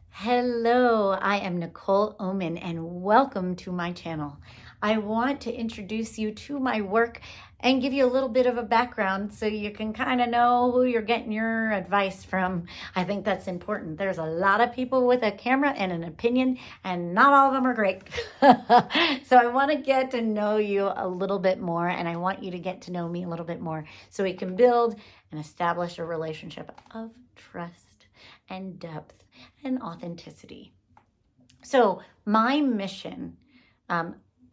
Hello, I am Nicole Oman and welcome to my channel. I want to introduce you to my work and give you a little bit of a background so you can kind of know who you're getting your advice from. I think that's important. There's a lot of people with a camera and an opinion, and not all of them are great. So I want to get to know you a little bit more, and I want you to get to know me a little bit more so we can build and establish a relationship of trust and depth and authenticity. So my mission,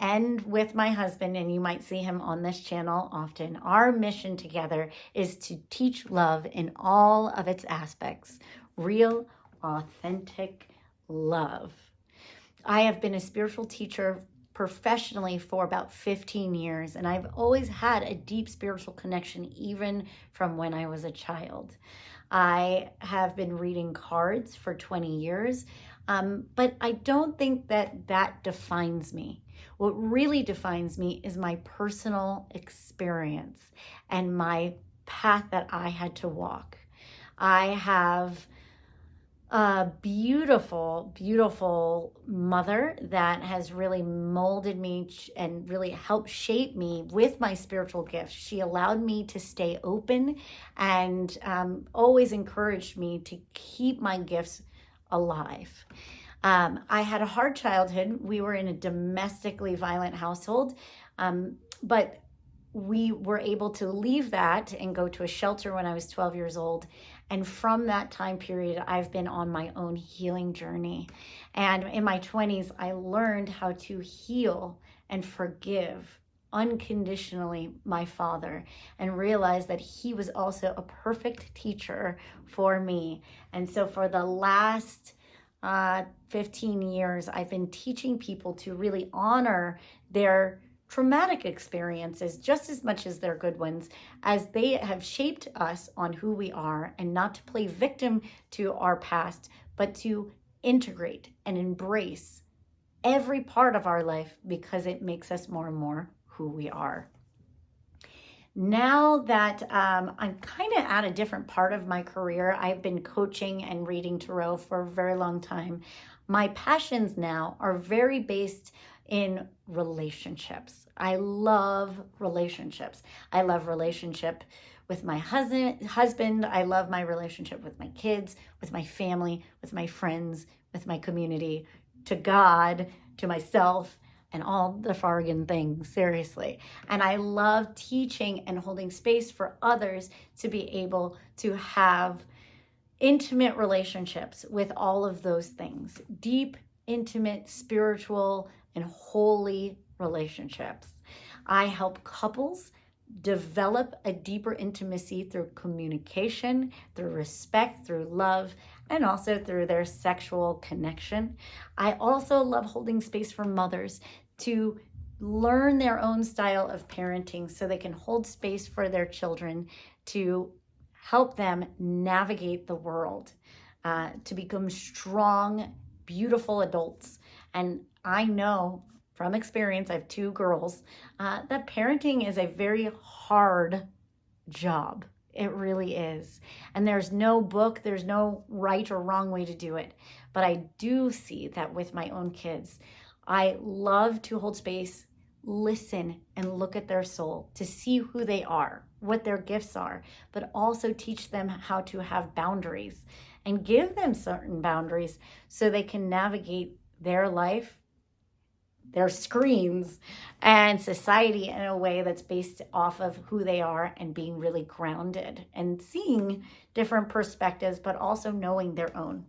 and with my husband, and you might see him on this channel often, our mission together is to teach love in all of its aspects, real, authentic love. I have been a spiritual teacher professionally for about 15 years, and I've always had a deep spiritual connection, even from when I was a child. I have been reading cards for 20 years, but I don't think that defines me. What really defines me is my personal experience and my path that I had to walk. I have a beautiful, beautiful mother that has really molded me and really helped shape me with my spiritual gifts. She allowed me to stay open and always encouraged me to keep my gifts alive. I had a hard childhood. We were in a domestically violent household, but we were able to leave that and go to a shelter when I was 12 years old. And from that time period, I've been on my own healing journey. And in my 20s, I learned how to heal and forgive unconditionally my father, and realized that he was also a perfect teacher for me. And so for the last 15 years, I've been teaching people to really honor their traumatic experiences just as much as their good ones, as they have shaped us on who we are, and not to play victim to our past, but to integrate and embrace every part of our life, because it makes us more and more who we are. Now that I'm kind of at a different part of my career, I've been coaching and reading tarot for a very long time. My passions now are very based in relationships. I love relationships. I love relationship with my husband. I love my relationship with my kids, with my family, with my friends, with my community, to God, to myself, and all the fargan things, seriously. And I love teaching and holding space for others to be able to have intimate relationships with all of those things. Deep, intimate, spiritual, and holy relationships. I help couples develop a deeper intimacy through communication, through respect, through love, and also through their sexual connection. I also love holding space for mothers to learn their own style of parenting so they can hold space for their children, to help them navigate the world, to become strong, beautiful adults. And I know from experience, I have two girls, that parenting is a very hard job. It really is. And there's no book, there's no right or wrong way to do it. But I do see that with my own kids, I love to hold space, listen, and look at their soul to see who they are, what their gifts are, but also teach them how to have boundaries and give them certain boundaries so they can navigate their life, their screens, and society in a way that's based off of who they are, and being really grounded and seeing different perspectives, but also knowing their own.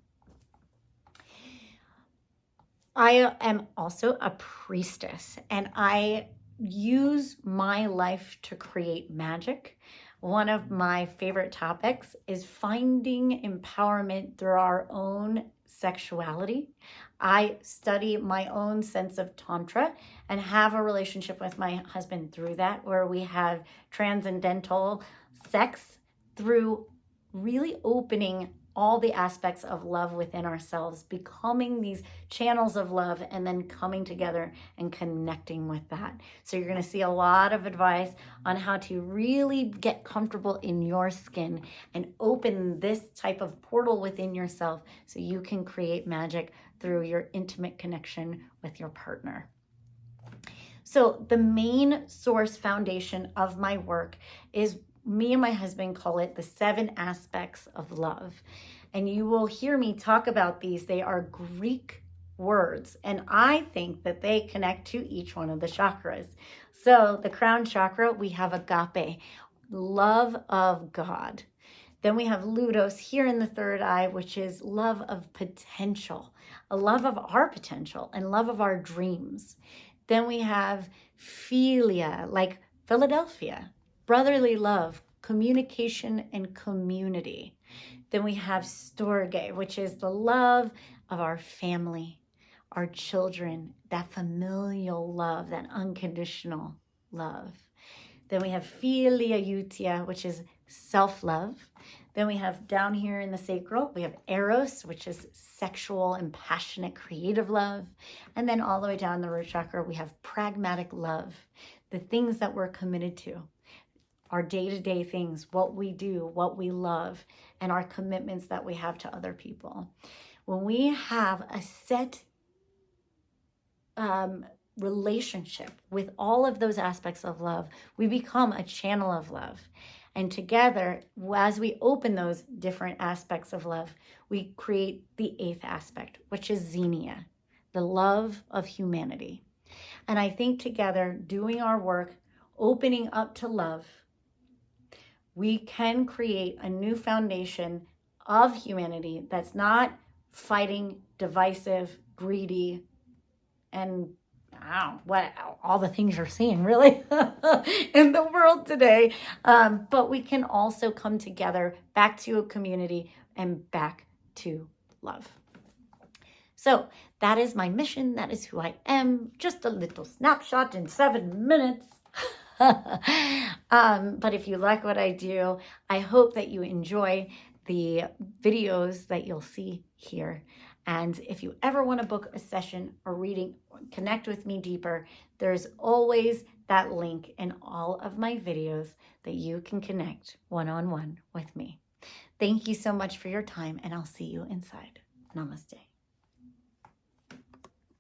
I am also a priestess, and I use my life to create magic. One of my favorite topics is finding empowerment through our own sexuality. I study my own sense of Tantra and have a relationship with my husband through that, where we have transcendental sex through really opening all the aspects of love within ourselves, becoming these channels of love, and then coming together and connecting with that. So you're going to see a lot of advice on how to really get comfortable in your skin and open this type of portal within yourself so you can create magic through your intimate connection with your partner. So the main source foundation of my work is, me and my husband call it the 7 aspects of love. And you will hear me talk about these. They are Greek words, and I think that they connect to each one of the chakras. So the crown chakra, we have agape, love of God. Then we have ludos here in the third eye, which is love of potential, a love of our potential and love of our dreams. Then we have philia, like Philadelphia, brotherly love, communication and community. Then we have storge, which is the love of our family, our children, that familial love, that unconditional love. Then we have philia eutia, which is self-love. Then we have down here in the sacral, we have eros, which is sexual and passionate creative love. And then all the way down the root chakra, we have pragmatic love, the things that we're committed to, our day-to-day things, what we do, what we love, and our commitments that we have to other people. When we have a set relationship with all of those aspects of love, we become a channel of love. And together, as we open those different aspects of love, we create the 8th aspect, which is xenia, the love of humanity. And I think together, doing our work, opening up to love, we can create a new foundation of humanity that's not fighting, divisive, greedy, and what all the things you're seeing really in the world today. But we can also come together back to a community and back to love. So that is my mission. That is who I am. Just a little snapshot in 7 minutes. But if you like what I do, I hope that you enjoy the videos that you'll see here. And if you ever want to book a session or reading, connect with me deeper, there's always that link in all of my videos that you can connect one-on-one with me. Thank you so much for your time, and I'll see you inside. Namaste.